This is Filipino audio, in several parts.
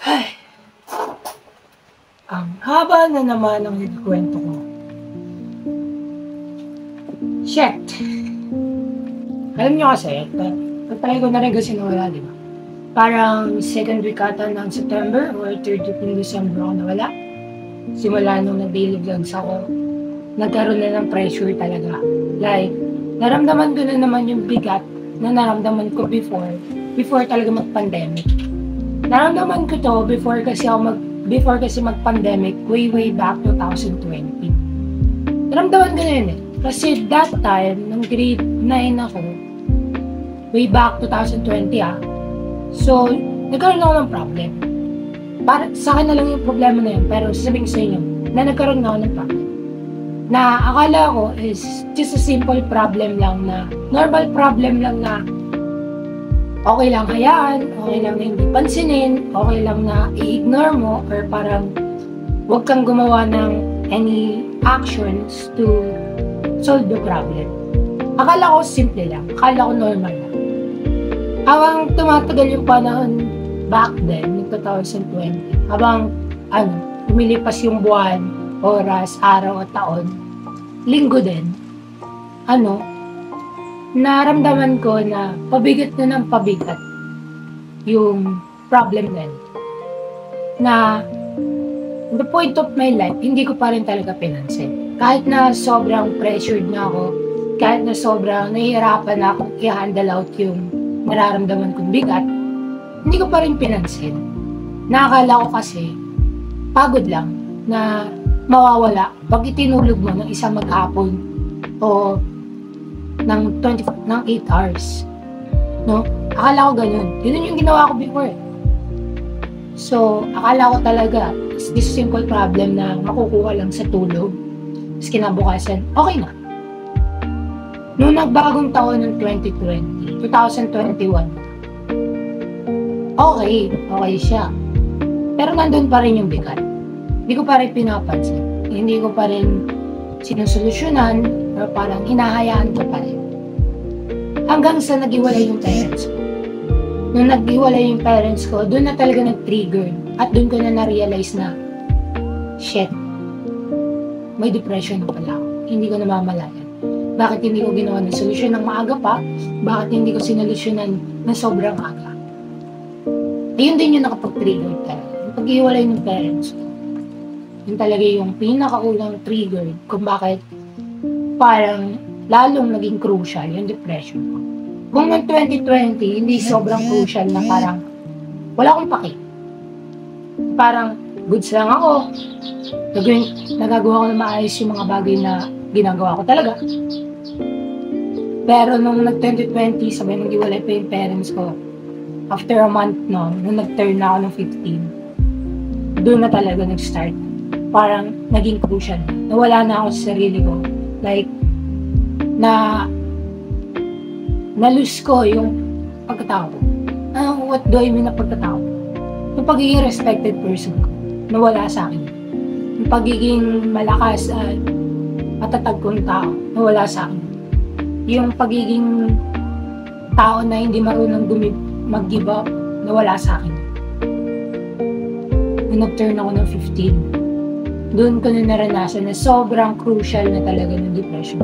Ay, ang haba na naman ang ikwento ko. Shit! Alam niyo kasi, patay ko na rin kasi nawala, di ba? Parang second week ata ng September or third week ng December ako nawala. Simula nung nag-daily vlogs ako, nagkaroon na ng pressure talaga. Like, naramdaman ko na naman yung bigat na naramdaman ko before talaga mag-pandemic. Naramdaman ko to before kasi mag-pandemic, way back 2020. Naramdaman ko na yun eh. Kasi that time, nung grade 9 ako, way back 2020 So, nagkaroon ako ng problem. Para sa akin na lang yung problema na yun, pero sasabihin ko sa inyo, na nagkaroon na ako ng problem. Na akala ko is just a simple problem lang na, normal problem lang na, okay lang hayaan, okay lang na hindi pansinin, okay lang na i-ignore mo, or parang huwag kang gumawa ng any actions to solve the problem. Akala ko simple lang, akala ko normal lang. Habang tumatagal yung panahon back then, 2020, habang lumilipas yung buwan, oras, araw at taon, linggo din, naramdaman ko na pabigat na ng pabigat yung problem na yun. Na in the point of my life, hindi ko pa rin talaga pinansin. Kahit na sobrang pressured na ako, kahit na sobrang nahihirapan na akong i-handle out yung nararamdaman kong bigat, hindi ko pa rin pinansin. Nakakala ko kasi, pagod lang na mawawala pag itinulog mo ng isang maghapon o ng 8 hours. No? Akala ko ganun. Yun yung ginawa ko before. So, akala ko talaga, this simple problem na makukuha lang sa tulog. Tapos kinabukasan, okay na. Noong nagbagong taon ng 2021, okay siya. Pero nandun pa rin yung bigat. Hindi ko pa rin pinapansin. Hindi ko pa rin sinusolusyonan or parang hinahayaan ko pa rin. Hanggang sa nag-iwalay yung parents ko. Nung nag-iwalay yung parents ko, doon na talaga nag-trigger. At doon ko na na-realize na, shit, may depression na pala ako. Hindi ko namamalayan. Bakit hindi ko ginawa ng solusyon ng maaga pa? Bakit hindi ko sinolusyonan na sobrang aga? Ayun din yung nakapag-trigger talaga. Yung pag-iwalay ng parents ko. Yun talaga yung pinakaulang trigger kung bakit parang lalong naging crucial yung depression ko. Kung noong 2020, hindi sobrang crucial na parang wala akong paki. Parang goods lang ako. Nagagawa ko na maayos yung mga bagay na ginagawa ko talaga. Pero nung nag-2020, sabay nag-iwalay pa yung parents ko. After a month nung nag-turn na ako ng 15, doon na talaga nag-start. Parang naging crucial. Nawala na ako sa sarili ko. Like, na-lose ko yung pagkatao ko. What do I mean na pagkatao ko? Yung pagiging respected person ko, nawala sa akin. Yung pagiging malakas at matatag kong tao, nawala sa akin. Yung pagiging tao na hindi marunong mag-give up, nawala sa akin. Nung nag-turn ako ng 15, doon ko na naranasan na sobrang crucial na talaga ng depression.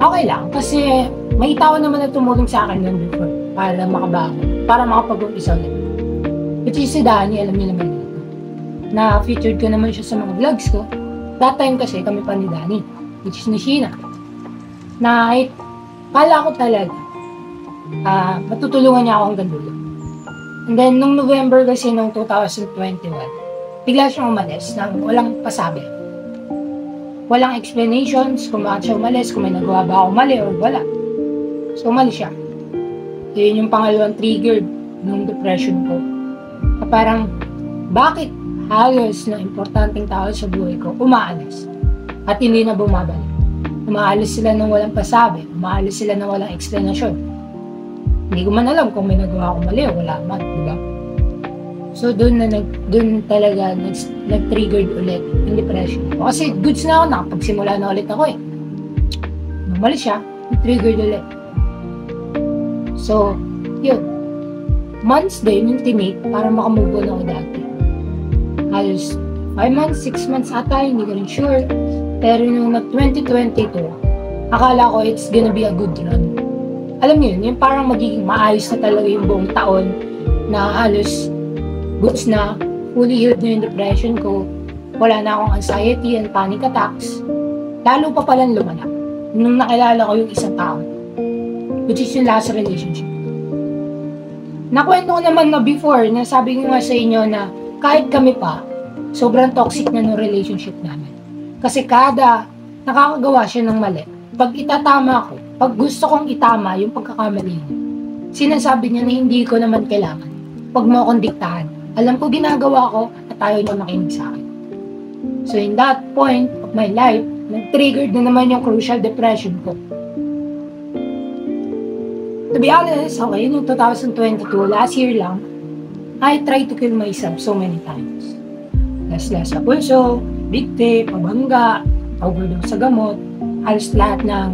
Okay lang, kasi may tao naman na tumulong sa akin noon before para makabangon, para makapag-umpisa ulit. Which is si Danny, alam niyo naman dito. Na-featured ko naman siya sa mga vlogs ko. That time kasi kami pa ni Danny, which is ni Sheena. Na kala ko talaga, matutulungan niya ako hanggang dulo. And then, nung November kasi nung 2021, bigla siyang umalis nang walang pasabi. Walang explanations kung bakit siya umalis, kung may nagawa ba ako mali or wala. So, umalis siya. Yun yung pangalawang trigger nung depression ko. Na parang, bakit halos na importanteng tao sa buhay ko umaalis at hindi na bumabalik? Umaalis sila nang walang pasabi, umaalis sila nang walang explanation. Hindi ko man alam kung may nagawa akong mali o wala man, di ba? So, doon talaga nag-triggered ulit yung depression. Kasi goods na ako, nakapagsimula na ulit ako eh. Nung umalis siya, nag-triggered ulit. So, yun. months din yung tinake para makamove on ako dati. Halos 5 months, 6 months ata, hindi ko rin sure. Pero nung nag-2022, akala ko it's gonna be a good run. Alam niyo yun, yung parang magiging maayos na talaga yung buong taon na halos goods na, fully healed na yung depression ko, wala na akong anxiety and panic attacks. Lalo pa palang lumala nung nakilala ko yung isang tao, which is yung last relationship. Nakwento ko naman na before, na sabi ko nga sa inyo na kahit kami pa, sobrang toxic na ng relationship namin. Kasi kada nakakagawa siya ng mali, pag itatama ko, pag gusto kong itama yung pagkakamali niya, sinasabi niya na hindi ko naman kailangan. Pag mo akong diktahan, alam ko ginagawa ko at ayaw niya makinig sa akin. So in that point of my life, nag-triggered na naman yung crucial depression ko. To be honest, okay, noong 2022, last year lang, I tried to kill myself so many times. Las-las sa pulso, bigti, pabangga, overdose sa gamot, halos lahat ng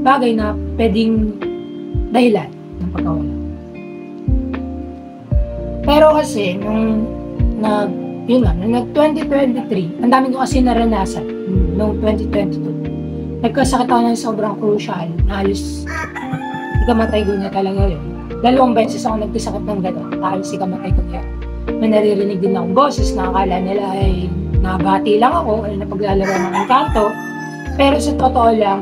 bagay na pwedeng dahilan ng pagkawala. Pero kasi, nung nag-2023, ang dami ko kasi naranasan noong 2022. Nagkasakit ako ng sobrang crucial, halos ikamatay ko niya talaga yun. 2 beses ako nagkasakit ng gano'n, halos ikamatay ko niya. May naririnig din akong boses na akala nila ay nabati lang ako ay napaglalaro ng engkanto. Pero sa totoo lang,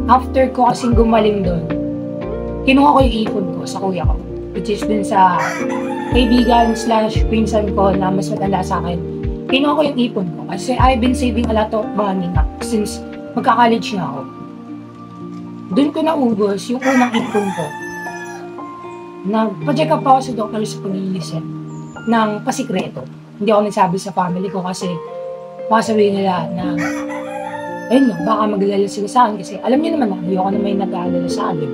after ko kasing gumaling doon, kinuha ko yung ipon ko sa kuya ko, which is dun sa kaibigan/pinsan ko na mas matanda sa akin. Kinuha ko yung ipon ko kasi I've been saving a lot of money na since magka-college na ako. Doon ko naubos yung unang ipon ko. Nagpa-check up ako sa doktor sa pag-iisip ng pasikreto. Hindi ako nagsabi sa family ko kasi baka sabihin nila na ayun no, baka maglala sila sa akin kasi alam niyo naman na ayoko na may nag-aalala sa akin.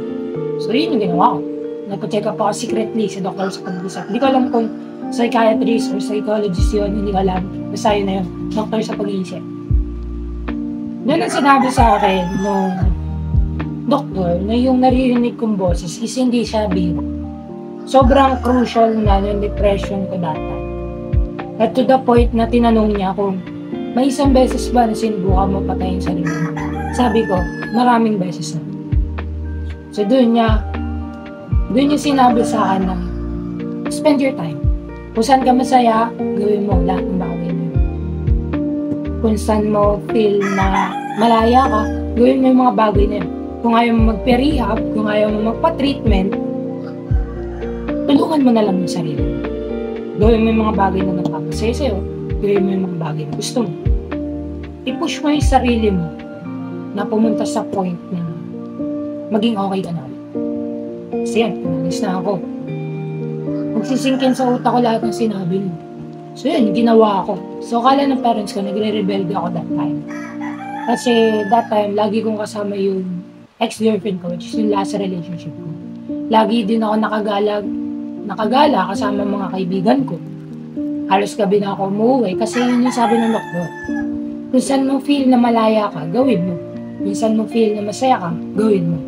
So yun yung ginawa ko. Nagpa-check up ako secretly sa doktor sa pag-iisip. Hindi ko alam kung psychiatrist or psychologist yun, hindi ko alam. Basta yun na yun, doktor sa pag-iisip. Doon ang sinabi sa akin nung doktor na yung naririnig kong boses is hindi siya biro. Sobrang crucial na yung depression ko dati. At to the point na tinanong niya kung may isang beses ba na sinubukan mo patayin sarili mo? Sabi ko, maraming beses na. So doon niya sinabi sa akin na spend your time. Kung saan ka masaya, gawin mo lahat ng bagay mo. Kung saan mo feel na malaya ka, gawin mo yung mga bagay na yun. Kung ayaw mo mag-rehab, kung ayaw mo magpa-treatment, tulungan mo na lang yung sarili mo. Gawin mo yung mga bagay na nagpapasaya sa'yo. Gawin mo yung mga bagay na gusto mo. I-push mo yung sarili mo na pumunta sa point na maging okay ka na. Kasi yan, pinalis na ako. Magsisingkin sa utak ko lahat ng sinabi mo. So yun, ginawa ko. So kala ng parents ko, nagre-rebelde ako that time. Kasi that time, lagi kong kasama yung ex-girlfriend ko, which is yung last relationship ko. Lagi din ako nakagala kasama mga kaibigan ko. Halos gabi na ako umuwi kasi yun yung sabi ng doktor. Kung saan mo feel na malaya ka, gawin mo. Kung saan mo feel na masaya ka, gawin mo.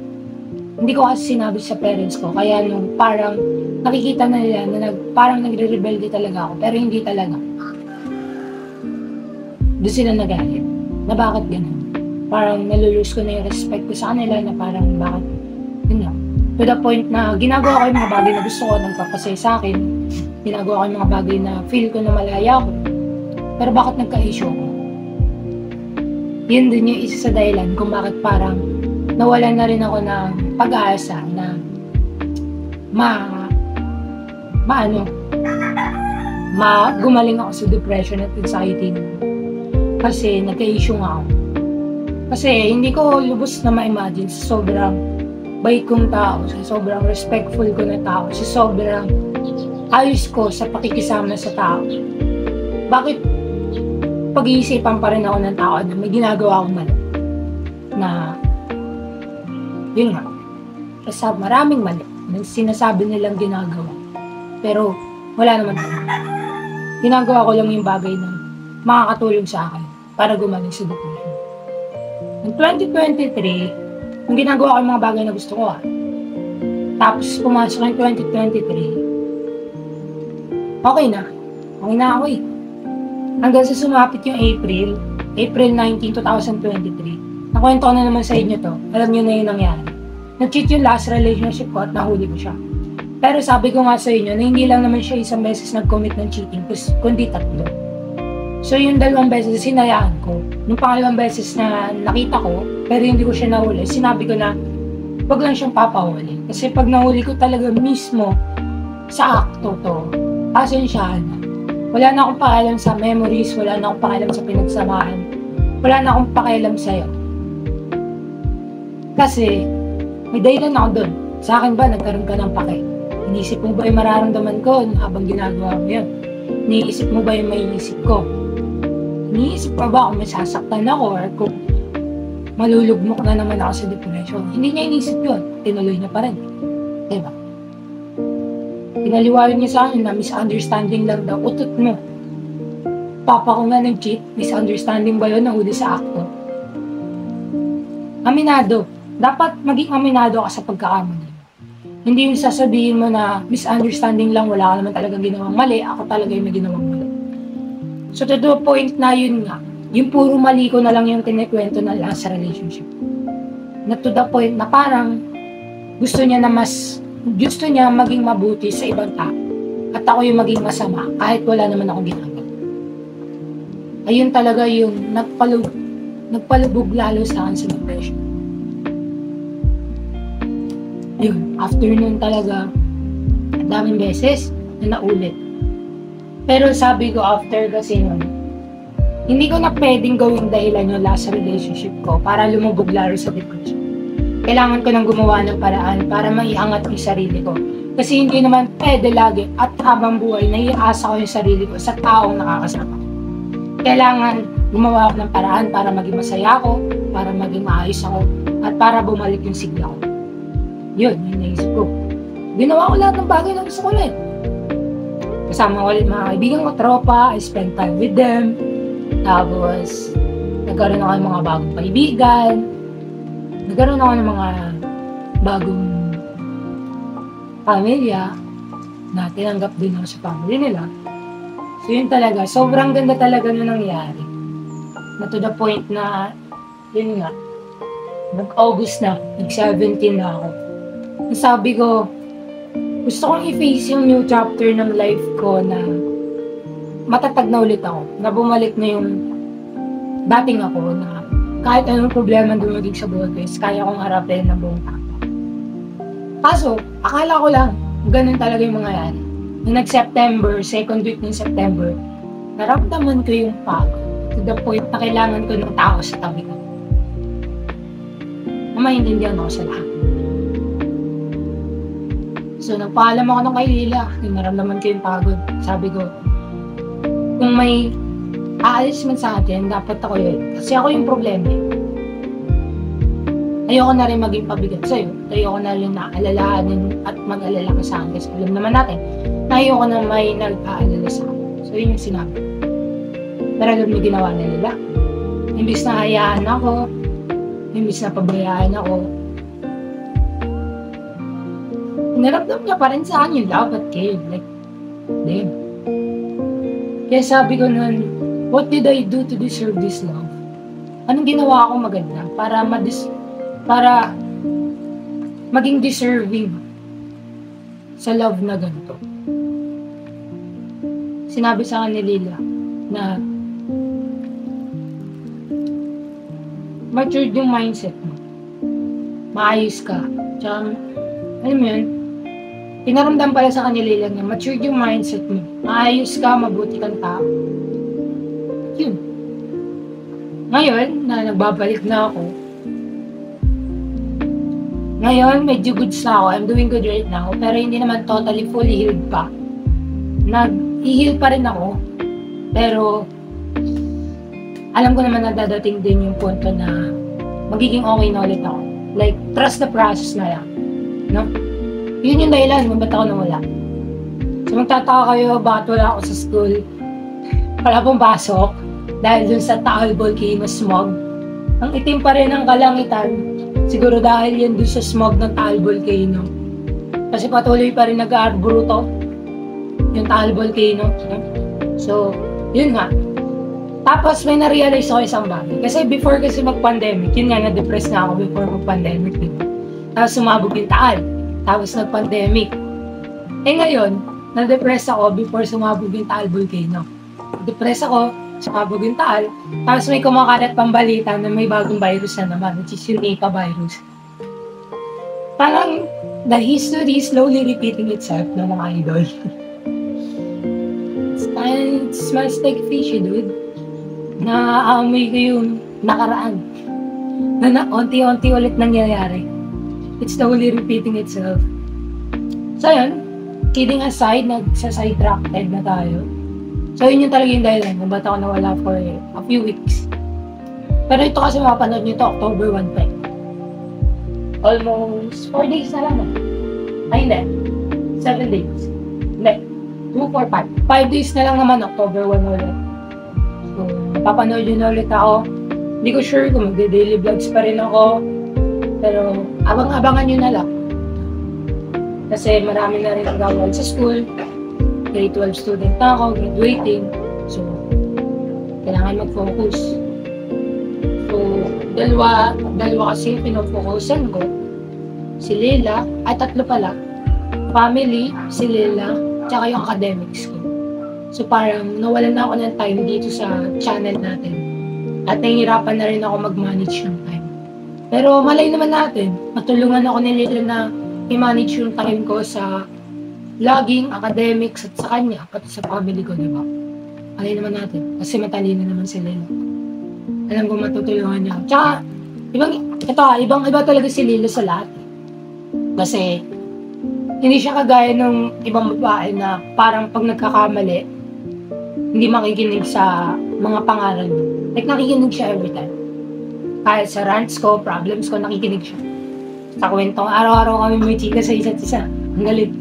Hindi ko kasi sinabi sa parents ko, kaya nung parang nakikita na nila na parang nagre-rebelde talaga ako, pero hindi talaga. Doon sila nagalit, na bakit ganun. Parang nalulose ko na yung respect ko sa kanila na parang bakit, yun lang. To the point na ginagawa ko yung mga bagay na gusto ko nagpapasaya sa akin. Ginagawa ko yung mga bagay na feel ko na malaya ako. Pero bakit nagka-issue ko? Yun din yung isa sa dahilan kung bakit parang nawalan na rin ako ng pag-aasa na gumaling ako sa depression at anxiety. Kasi nagka-issue nga ako. Kasi hindi ko lubos na ma-imagine sa sobrang bait kong tao, sa sobrang respectful ko na tao, sa sobrang ayos ko sa pakikisama sa tao. Bakit pag-iisipan pa rin ako ng tao na may ginagawa akong mali? Na, yun nga, kasi maraming mali na sinasabi nilang ginagawa. Pero, wala naman naman. Ginagawa ko lang yung bagay na makakatulong sa akin para gumaling sa depression. Noong 2023, kung ginagawa ko yung mga bagay na gusto ko, Tapos pumasok ng 2023. Okay na. Okay na ako eh. Hanggang sa sumapit yung April 19, 2023. Nakwento ko na naman sa inyo to. Alam nyo na yung nangyari. Nag-cheat yung last relationship ko at nahuli ko siya. Pero sabi ko nga sa inyo na hindi lang naman siya isang beses nag-commit ng cheating, kundi 3. So yung 2 beses sinayaan ko. Nung pangalawang beses na nakita ko, pero hindi ko siya nahuli, sinabi ko na wag lang siyang papahuli. Kasi pag nahuli ko talaga mismo sa akto to, pasensyahan na. Wala na akong pakialam sa memories, wala na akong pakialam sa pinagsamahan, wala na akong pakialam sa'yo. Kasi may dahilan ako dun. Sa akin ba, nagkaroon ka ng pake? Iniisip mo ba yung mararamdaman ko habang ginagawa mo yun? Iniisip mo ba yung may isip ko? Iniisip pa ba kung masasaktan ako or kung malulugmok na naman ako sa depression? Hindi niya iniisip yun. Tinuloy niya pa rin. Diba? Pinaliwanag niya sa akin na misunderstanding lang daw. Utot mo. Papa ko nga nag-cheat. Misunderstanding ba yun? Nahuli sa akto. Aminado. Dapat maging aminado ka sa pagkakamali. Hindi yung sasabihin mo na misunderstanding lang, wala ka naman talagang ginawang mali, ako talaga yung may ginawang mali. So to the point na yun nga, yung puro mali ko na lang yung tinikwento na lang sa relationship. Na to the point na parang gusto niya maging mabuti sa ibang tao. At ako yung maging masama kahit wala naman akong ginagawa. Ayun talaga yung nagpalubog lalo sa akin sa depression. Yun, after nun talaga, daming beses na naulit. Pero sabi ko after kasi nun, hindi ko na pwedeng gawing dahilan yung last relationship ko para lumubog lalo sa depression. Kailangan ko nang gumawa ng paraan para maiangat yung sarili ko. Kasi hindi naman pwede lagi at habang buhay naiasa ko yung sarili ko sa taong nakakasama ko. Kailangan gumawa ako ng paraan para maging masaya ako, para maging maayos ako, at para bumalik yung sigla ko. Yun, yung naisip ko. Ginawa ko lahat ng bagay na gusto ko ulit. Kasama ko ulit mga kaibigan ko, tropa, I spend time with them. Tapos, nagkaroon ako ng mga bagong kaibigan. Nagkaroon ako ng mga bagong pamilya na tinanggap din ako sa family nila. So yun talaga, sobrang ganda talaga na nangyari. Na to the point na, yun nga, nag-August na, nag-17 na ako. Sabi ko, gusto kong i-face yung new chapter ng life ko na matatag na ulit ako. Na bumalik na yung dating ako na kahit anong problema dumagig sa buhay ko, kaya kong harapin na buong tao. Kaso, akala ko lang, ganun talaga yung mangyayari. Nung nag-September, second week ng September, naramdaman ko yung pagod. To the point na kailangan ko ng tao sa tabi ko. Na maintindihan ako sa lahat. So, nagpaalam ako ng kay Lila. Yung naramdaman ko yung pagod. Sabi ko, kung may aalis man sa atin, dapat ako yun. Kasi ako yung problema. Ayoko na rin maging pabigat sa'yo. Ayoko na rin naalalahanin at mag-alala ka sa akin. Kasi alam naman natin, na ayoko na may nag-aalala sa akin. So, yun yung sinabi. Pero alam mo ginawa na nila. Imbis na hayaan ako, imbis na pabayaan ako, naramdam niya pa rin sa akin yung love at care. Like, damn. Kaya sabi ko nun, what did I do to deserve this love? Anong ginawa ko maganda para maging deserving sa love na ganito? Sinabi sa akin ni Lila na matured yung mindset mo. Maayos ka. Tsaka, alam mo yun, pinaramdam pala sa kanila lang na matured yung mindset mo. Maayos ka, mabuti kang tao. Yun. Ngayon, na nagbabalik na ako, ngayon, medyo goods na ako. I'm doing good right now. Pero hindi naman totally fully healed pa. Nag-heal pa rin ako. Pero, alam ko naman na dadating din yung punto na magiging okay na ulit ako. Like, trust the process na lang. No? Yun yung dahilan kung ba't ako nawala. So magtataka kayo, bakit wala ako sa school? Wala pong pasok dahil dun sa Taal Volcano smog. Ang itim pa rin ang kalangitan. Siguro dahil yan dun sa smog ng Taal Volcano. Kasi patuloy pa rin nag-aarboruto yung Taal Volcano. No? So, yun nga. Tapos may na-realize ako isang bagay. Kasi before kasi mag-pandemic, yun nga, na-depress na ako before mag-pandemic, diba? Tapos sumabog yung Taal. Tapos nag-pandemic. Eh ngayon, na-depress ako before sumabog yung Taal Volcano. Depress ako, sumabog yung Taal. Tapos may kumakalat pang balita na may bagong virus na naman, which is yung Nipah virus. Parang, the history is slowly repeating itself na mga idol. It smells like fishy, dude. Naaamoy ko yung nakaraan. Na unti-unti ulit nangyayari. It's slowly repeating itself. So yun, kidding aside, nagsa-sidetracked na tayo. So yun yung talaga yung dahilan kung ba't ako nawala for a few weeks. Pero ito kasi mapanood nyo ito, October 1 pa. Almost 4 days na lang. Ay hindi, 7 days. Hindi, 2, 4, 5. 5 days na lang naman, October 1 ulit. So, papanood yun na ulit ako. Hindi ko sure kung magde-daily vlogs pa rin ako. Pero, abang-abangan nyo na lang. Kasi marami na rin ang gawin sa school. Grade 12 student na ako, graduating. So, kailangan mag-focus. So, dalawa kasi yung pinofocusan ko. Si Leila, ay tatlo pala. Family, si Leila, tsaka yung academics ko. So parang nawalan na ako ng time dito sa channel natin. At nahihirapan na rin ako mag-manage ng time. Pero malay naman natin, matulungan ako ni Leila na i-manage yung time ko sa vlogging, academics, at sa kanya, pati sa family ko, di ba? Malay naman natin, kasi matalino naman si Leila. Alam ko matutulungan niya. Tsaka, ibang-iba talaga si Leila sa lahat. Kasi, hindi siya kagaya ng ibang babae na parang pag nagkakamali, hindi makikinig sa mga pangaral mo. Like, nakikinig siya every time. Kahit sa rants ko, problems ko, nakikinig siya. Sa kwentong araw-araw kami may chika sa isa't isa. Ang galit.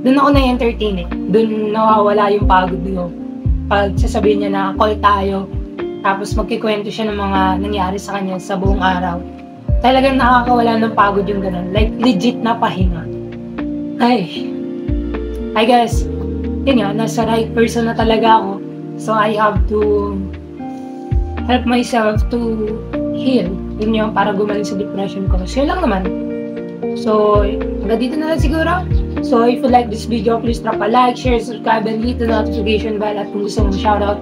Doon ako na-entertain eh. Doon nawawala yung pagod ko. Pag sasabihin niya na call tayo, tapos magkikwento siya ng mga nangyari sa kanya sa buong araw. Talagang nakakawala ng pagod yung ganun. Like, legit na pahinga. Ay. I guess, yun nga, nasa right person na talaga ako. So, I have to help myself to heal. Yun yung para gumaling sa depression ko. So, yun lang naman. So, hanggang dito na lang siguro. So, if you like this video, please drop a like, share, subscribe, and hit the notification bell. At kung gusto mong shoutout,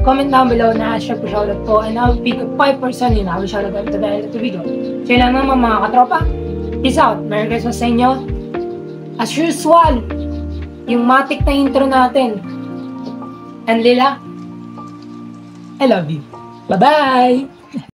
comment down below na hashtag po shoutout ko. And I'll pick up 5% yun. I will shoutout up to the end of the video. So, yun lang naman mga katropa. Peace out. Merry Christmas sa inyo. As usual, yung matik na intro natin. And Lila, I love you. Bye-bye!